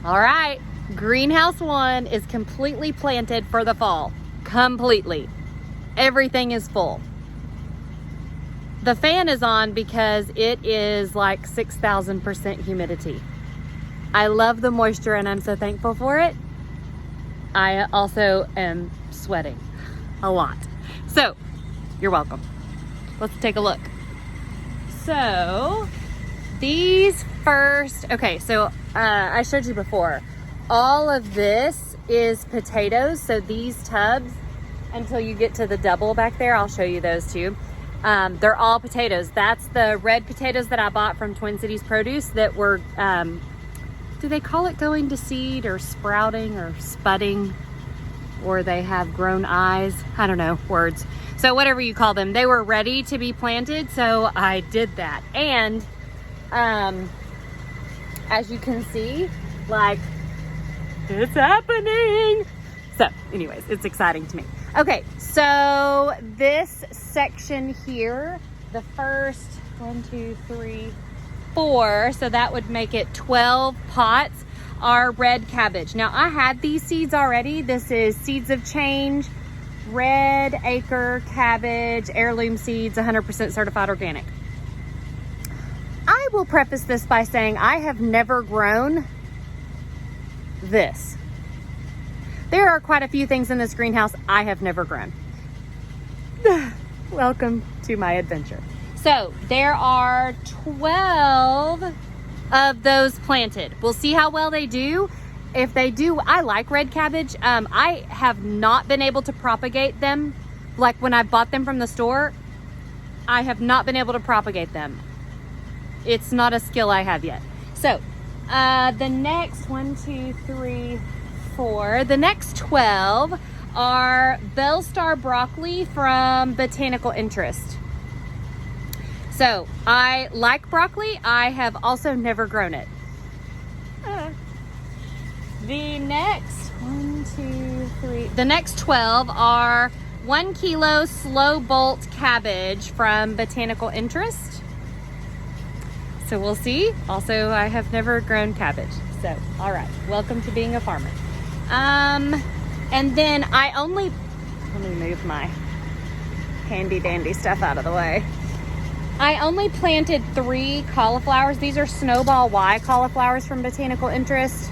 All right, greenhouse 1 is completely planted for the fall. Completely. Everything is full. The fan is on because it is like 6,000% humidity. I love the moisture and I'm so thankful for it. I also am sweating a lot. So, you're welcome. Let's take a look. So, these first, okay, so I showed you before, all of this is potatoes. So these tubs, until you get to the double back there, I'll show you those too. They're all potatoes. That's the red potatoes that I bought from Twin Cities Produce that were, do they call it going to seed or sprouting or spudding? Or they have grown eyes? I don't know, words. So whatever you call them, they were ready to be planted. So I did that. And as you can see, like, it's happening. So anyways, it's exciting to me. Okay, so this section here, the first 1, 2, 3, 4, so that would make it 12 pots, are red cabbage. Now I had these seeds already. This is Seeds of Change, red acre cabbage, heirloom seeds, 100% certified organic. I will preface this by saying I have never grown this. There are quite a few things in this greenhouse I have never grown. Welcome to my adventure. So there are 12 of those planted. We'll see how well they do. If they do, I like red cabbage. I have not been able to propagate them. Like when I bought them from the store, I have not been able to propagate them. It's not a skill I have yet. So the next 1, 2, 3, 4, the next 12 are Bellstar broccoli from Botanical Interest. So I like broccoli. I have also never grown it. The next 1, 2, 3, the next 12 are 1 kilo slow bolt cabbage from Botanical Interest. So we'll see. Also, I have never grown cabbage. So, all right, welcome to being a farmer. And then let me move my handy dandy stuff out of the way. I only planted 3 cauliflowers. These are Snowball Y cauliflowers from Botanical Interest.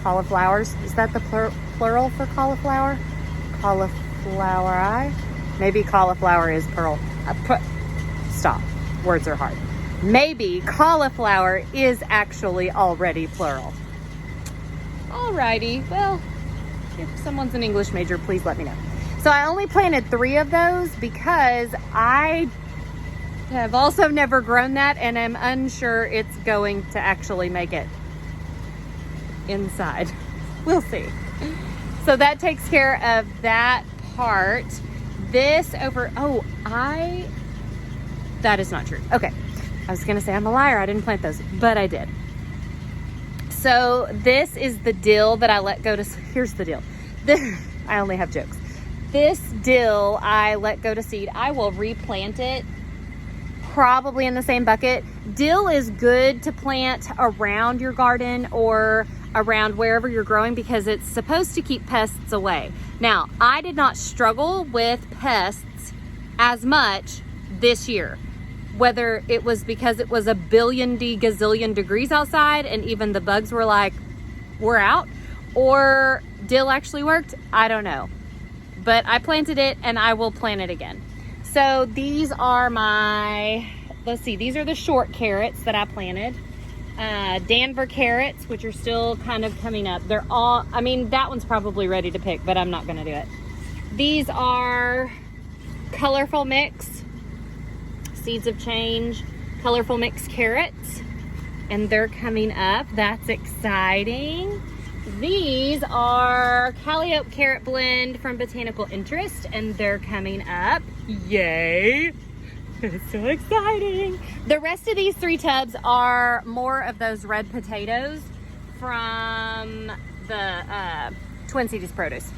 Cauliflowers, is that the plural for cauliflower? Cauliflower. Maybe cauliflower is plural. Stop, words are hard. Maybe cauliflower is actually already plural. Alrighty, well, if someone's an English major, please let me know. So I only planted 3 of those because I have also never grown that and I'm unsure it's going to actually make it inside. We'll see. So that takes care of that part. This over, that is not true. Okay. I was gonna say I'm a liar. I didn't plant those, but I did. So this is the dill that I let go to, here's the deal. I only have jokes. This dill I let go to seed. I will replant it probably in the same bucket. Dill is good to plant around your garden or around wherever you're growing because it's supposed to keep pests away. Now, I did not struggle with pests as much this year. Whether it was because it was a gazillion degrees outside and even the bugs were like, we're out, or dill actually worked, I don't know. But I planted it and I will plant it again. So these are these are the short carrots that I planted. Danver carrots, which are still kind of coming up. They're all, that one's probably ready to pick, but I'm not gonna do it. These are Colorful Mix, Seeds of Change, Colorful Mix carrots, and they're coming up. That's exciting. These are Calliope Carrot Blend from Botanical Interest, and they're coming up. Yay! It's so exciting. The rest of these 3 tubs are more of those red potatoes from the Twin Cities Produce,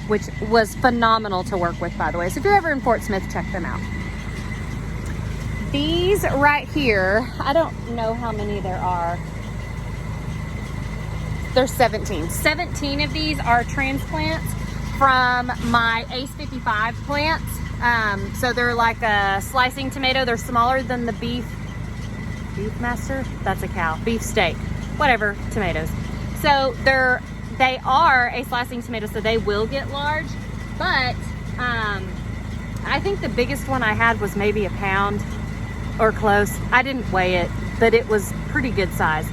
which was phenomenal to work with, by the way. So if you're ever in Fort Smith, check them out. These right here, I don't know how many there are. There's 17. 17 of these are transplants from my Ace 55 plants. So they're like a slicing tomato. They're smaller than the beef master. That's a cow. Beef steak, whatever tomatoes. So they are a slicing tomato, so they will get large. But I think the biggest one I had was maybe a pound or close. I didn't weigh it, but it was pretty good size.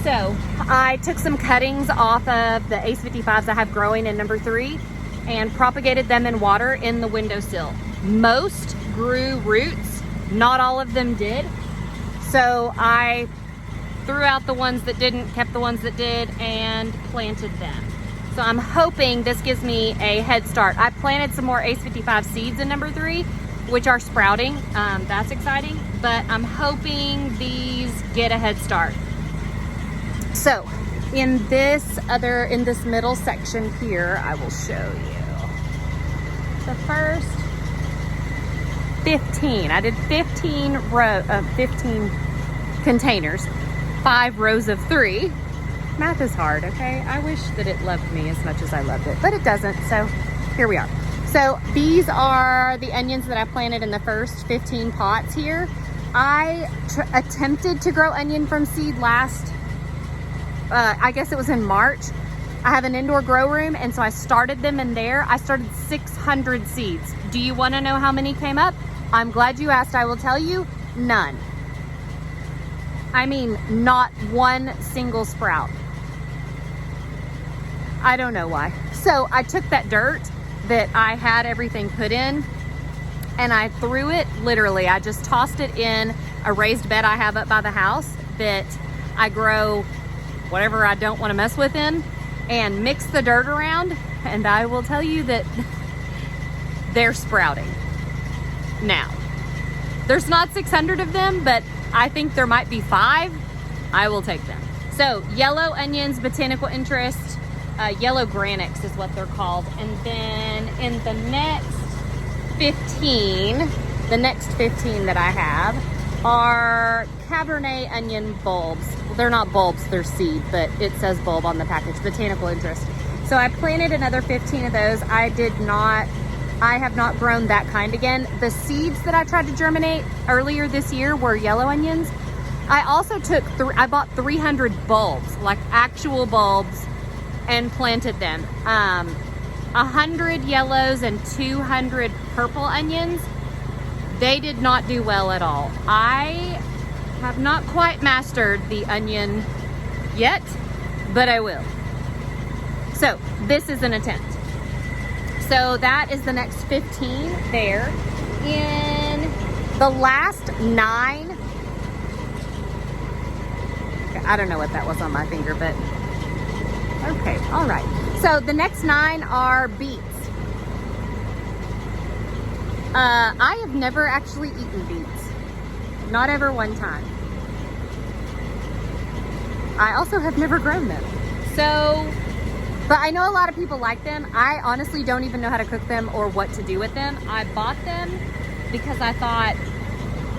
So I took some cuttings off of the Ace 55s I have growing in number 3 and propagated them in water in the windowsill. Most grew roots, not all of them did. So I threw out the ones that didn't, kept the ones that did, and planted them. So I'm hoping this gives me a head start. I planted some more Ace 55 seeds in number 3, which are sprouting. That's exciting, but I'm hoping these get a head start. So in this middle section here, I will show you the first 15. I did 15 containers, 5 rows of 3. Math is hard, okay? I wish that it loved me as much as I loved it, but it doesn't, so here we are. So these are the onions that I planted in the first 15 pots here. I attempted to grow onion from seed last, I guess it was in March. I have an indoor grow room, and so I started them in there. I started 600 seeds. Do you want to know how many came up? I'm glad you asked. I will tell you, none. I mean, not one single sprout. I don't know why. So I took that dirt that I had everything put in, and I threw it, literally, I just tossed it in a raised bed I have up by the house that I grow whatever I don't want to mess with in, and mix the dirt around, and I will tell you that they're sprouting. Now, there's not 600 of them, but I think there might be 5. I will take them. So yellow onions, botanical interest, yellow granix is what they're called. And then in the next 15 that I have are Cabernet onion bulbs. Well, they're not bulbs, they're seed, but it says bulb on the package, botanical interest. So I planted another 15 of those. I have not grown that kind again. The seeds that I tried to germinate earlier this year were yellow onions. I also I bought 300 bulbs, like actual bulbs, and planted them. 100 yellows and 200 purple onions. They did not do well at all. I have not quite mastered the onion yet, but I will. So this is an attempt. So that is the next 15 there. In the last 9, I don't know what that was on my finger, but okay, all right. So the next 9 are beets. I have never actually eaten beets. Not ever one time. I also have never grown them. So, but I know a lot of people like them. I honestly don't even know how to cook them or what to do with them. I bought them because I thought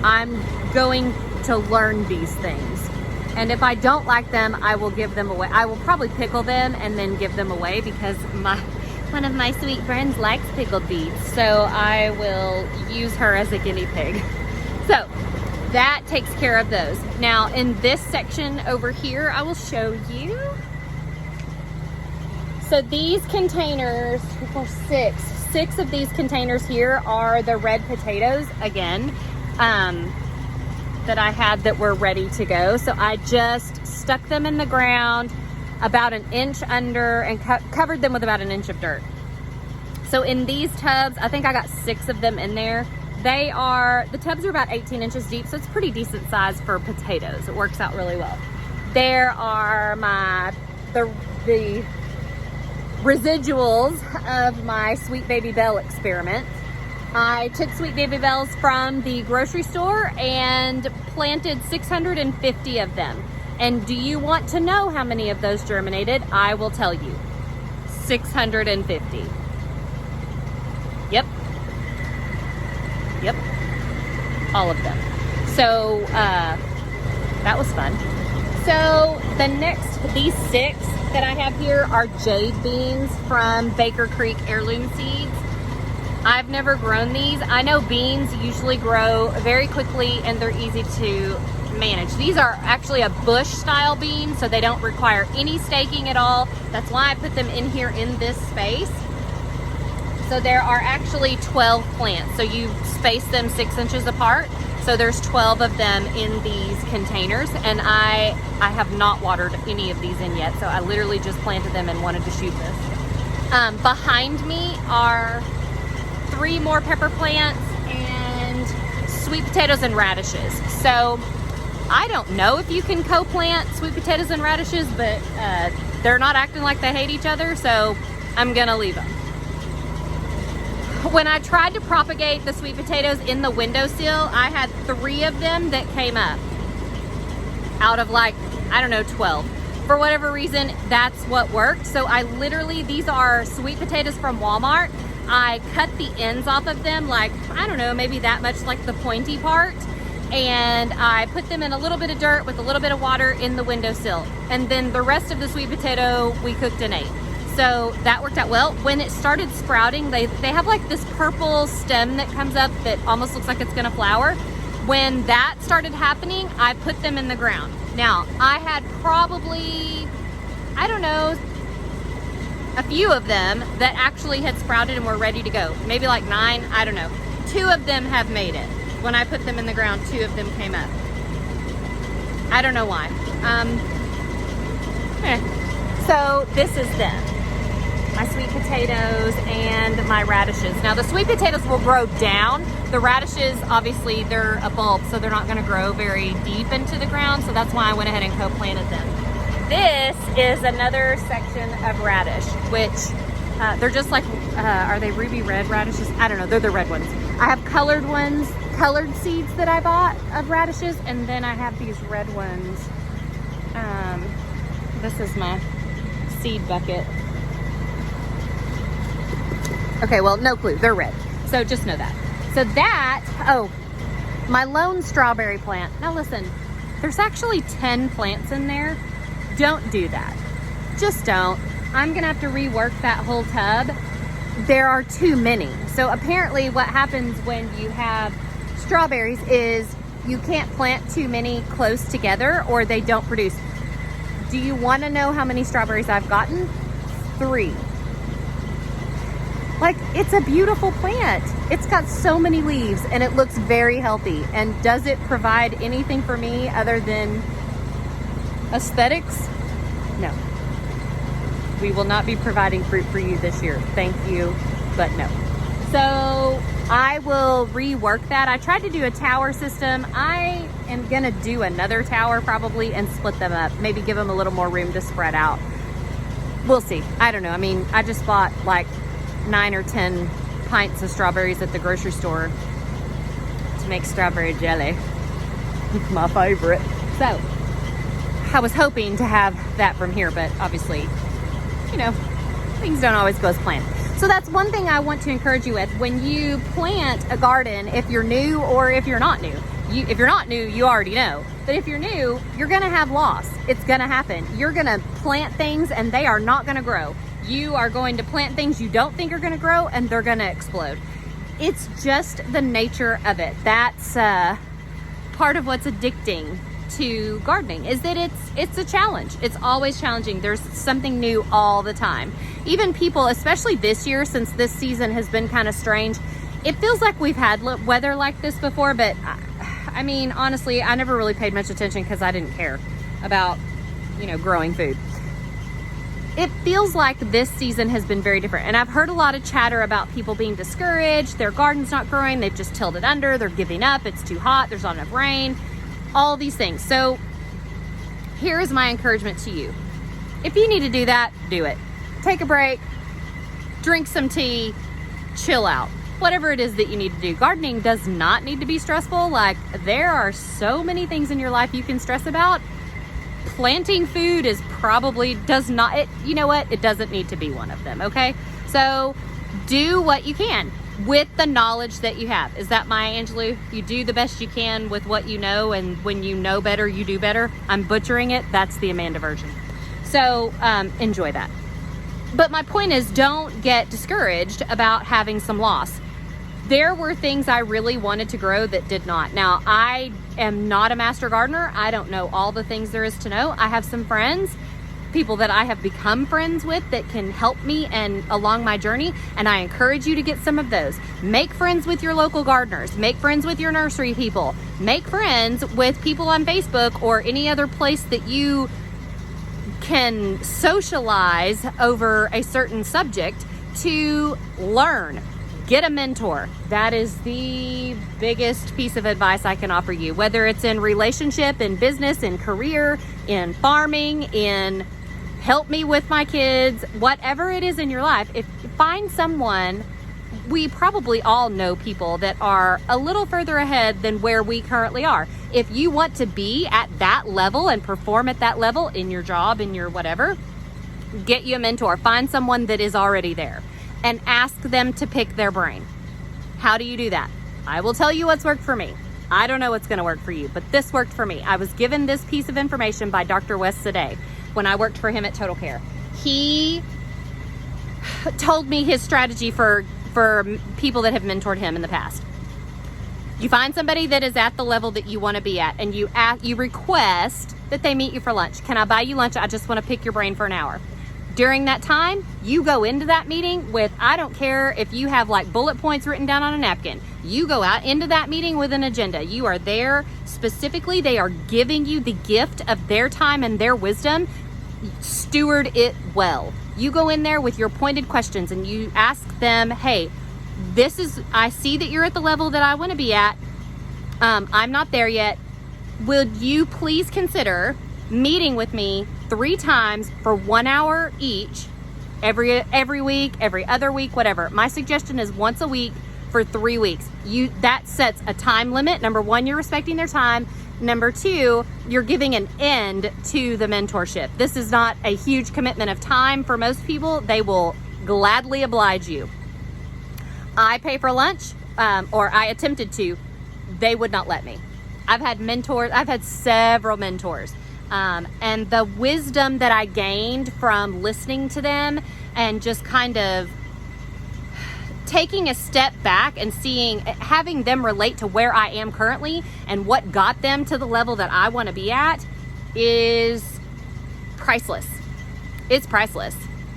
I'm going to learn these things. And if I don't like them, I will give them away. I will probably pickle them and then give them away because one of my sweet friends likes pickled beets. So I will use her as a guinea pig. So that takes care of those. Now in this section over here, I will show you. So these containers, 6 of these containers here are the red potatoes again, that I had that were ready to go. So I just stuck them in the ground about an inch under and covered them with about an inch of dirt. So in these tubs, I think I got 6 of them in there. The tubs are about 18 inches deep, so it's pretty decent size for potatoes. It works out really well. There are the residuals of my Sweet Baby Bell experiment. I took Sweet Baby Bells from the grocery store and planted 650 of them. And do you want to know how many of those germinated? I will tell you. 650. Yep. All of them. So that was fun. So these 6 that I have here are jade beans from Baker Creek Heirloom Seeds. I've never grown these. I know beans usually grow very quickly and they're easy to manage. These are actually a bush style bean, so they don't require any staking at all. That's why I put them in here in this space. So there are actually 12 plants. So you space them 6 inches apart. So there's 12 of them in these containers, and I have not watered any of these in yet. So I literally just planted them and wanted to shoot this. Behind me are 3 more pepper plants and sweet potatoes and radishes. So I don't know if you can co-plant sweet potatoes and radishes, but they're not acting like they hate each other, so I'm gonna leave them. When I tried to propagate the sweet potatoes in the windowsill, I had 3 of them that came up out of like, I don't know, 12. For whatever reason, that's what worked. So I literally, these are sweet potatoes from Walmart. I cut the ends off of them, like, I don't know, maybe that much, like the pointy part. And I put them in a little bit of dirt with a little bit of water in the windowsill. And then the rest of the sweet potato we cooked and ate. So that worked out well. When it started sprouting, they have like this purple stem that comes up that almost looks like it's gonna flower. When that started happening, I put them in the ground. Now, I had probably, I don't know, a few of them that actually had sprouted and were ready to go. Maybe like 9, I don't know. 2 of them have made it. When I put them in the ground, 2 of them came up. I don't know why. So this is them. My sweet potatoes and my radishes. Now the sweet potatoes will grow down. The radishes, obviously they're a bulb, so they're not gonna grow very deep into the ground, so that's why I went ahead and co-planted them. This is another section of radish, which they're just like, are they ruby red radishes? I don't know, they're the red ones. I have colored ones, colored seeds that I bought of radishes, and then I have these red ones. This is my seed bucket. Okay, well, no clue, they're red. So just know that. So that, oh, my lone strawberry plant. Now listen, there's actually 10 plants in there. Don't do that. Just don't. I'm gonna have to rework that whole tub. There are too many. So apparently what happens when you have strawberries is you can't plant too many close together or they don't produce. Do you wanna know how many strawberries I've gotten? 3. Like, it's a beautiful plant. It's got so many leaves and it looks very healthy. And does it provide anything for me other than aesthetics? No. We will not be providing fruit for you this year. Thank you, but no. So I will rework that. I tried to do a tower system. I am gonna do another tower probably and split them up. Maybe give them a little more room to spread out. We'll see. I don't know. I mean, I just bought like 9 or 10 pints of strawberries at the grocery store to make strawberry jelly. It's my favorite. So I was hoping to have that from here, but obviously, you know, things don't always go as planned. So that's one thing I want to encourage you with. When you plant a garden, if you're new or if you're not new, if you're not new, you already know. But if you're new, you're gonna have loss. It's gonna happen. You're gonna plant things and they are not gonna grow. You are going to plant things you don't think are gonna grow and they're gonna explode. It's just the nature of it. That's part of what's addicting to gardening, is that it's a challenge. It's always challenging. There's something new all the time. Even people, especially this year, since this season has been kind of strange, it feels like we've had weather like this before, but I mean, honestly, I never really paid much attention because I didn't care about, you know, growing food. It feels like this season has been very different. And I've heard a lot of chatter about people being discouraged, their garden's not growing, they've just tilled it under, they're giving up, it's too hot, there's not enough rain, all these things. So here is my encouragement to you. If you need to do that, do it. Take a break, drink some tea, chill out. Whatever it is that you need to do. Gardening does not need to be stressful. Like, there are so many things in your life you can stress about. Planting food is probably you know what? It doesn't need to be one of them, okay? So do what you can. with the knowledge that you have. Is that Maya Angelou? You do the best you can with what you know, and when you know better, you do better. I'm butchering it. That's the Amanda version. So enjoy that. But my point is, don't get discouraged about having some loss. There were things I really wanted to grow that did not. Now, I am not a master gardener. I don't know all the things there is to know. I have some friends, people that I have become friends with that can help me and along my journey, and I encourage you to get some of those. Make friends with your local gardeners. Make friends with your nursery people. Make friends with people on Facebook or any other place that you can socialize over a certain subject to learn. Get a mentor. That is the biggest piece of advice I can offer you, whether it's in relationship, in business, in career, in farming, in help me with my kids, whatever it is in your life. If you find someone, we probably all know people that are a little further ahead than where we currently are. If you want to be at that level and perform at that level in your job, in your whatever, get you a mentor. Find someone that is already there and ask them to pick their brain. How do you do that? I will tell you what's worked for me. I don't know what's going to work for you, but this worked for me. I was given this piece of information by Dr. Wes Sadeh when I worked for him at Total Care. He told me his strategy for people that have mentored him in the past. You find somebody that is at the level that you want to be at, and you request that they meet you for lunch. Can I buy you lunch? I just want to pick your brain for an hour. During that time, you go into that meeting with, I don't care if you have like bullet points written down on a napkin. You go out into that meeting with an agenda. You are there specifically. They are giving you the gift of their time and their wisdom. Steward it well. You go in there with your pointed questions and you ask them, hey, I see that you're at the level that I want to be at. I'm not there yet. Would you please consider meeting with me 3 times for 1 hour each, every week, every other week, whatever. My suggestion is once a week for 3 weeks. That sets a time limit. Number 1, you're respecting their time. Number 2, you're giving an end to the mentorship. This is not a huge commitment of time for most people. They will gladly oblige you. I pay for lunch, or I attempted to. They would not let me. I've had several mentors. And the wisdom that I gained from listening to them and just kind of taking a step back and having them relate to where I am currently and what got them to the level that I want to be at is priceless. It's priceless.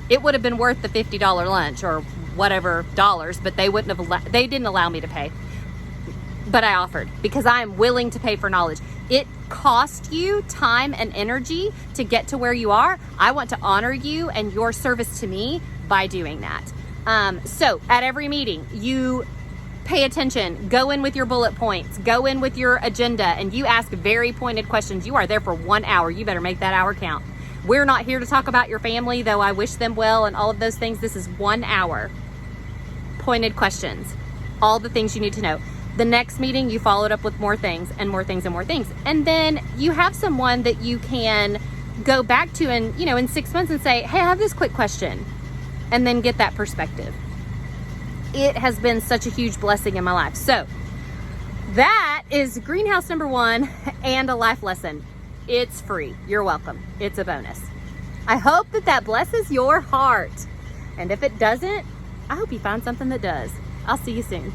It would have been worth the $50 lunch or whatever dollars, but they didn't allow me to pay. But I offered because I am willing to pay for knowledge. It cost you time and energy to get to where you are. I want to honor you and your service to me by doing that. So at every meeting, you pay attention, go in with your bullet points, go in with your agenda, and you ask very pointed questions. You are there for 1 hour. You better make that hour count. We're not here to talk about your family, though I wish them well and all of those things. This is 1 hour. Pointed questions. All the things you need to know. The next meeting, you followed up with more things and more things and more things. And then you have someone that you can go back to in 6 months and say, hey, I have this quick question. And then get that perspective. It has been such a huge blessing in my life. So that is greenhouse number 1 and a life lesson. It's free. You're welcome. It's a bonus. I hope that blesses your heart. And if it doesn't, I hope you find something that does. I'll see you soon.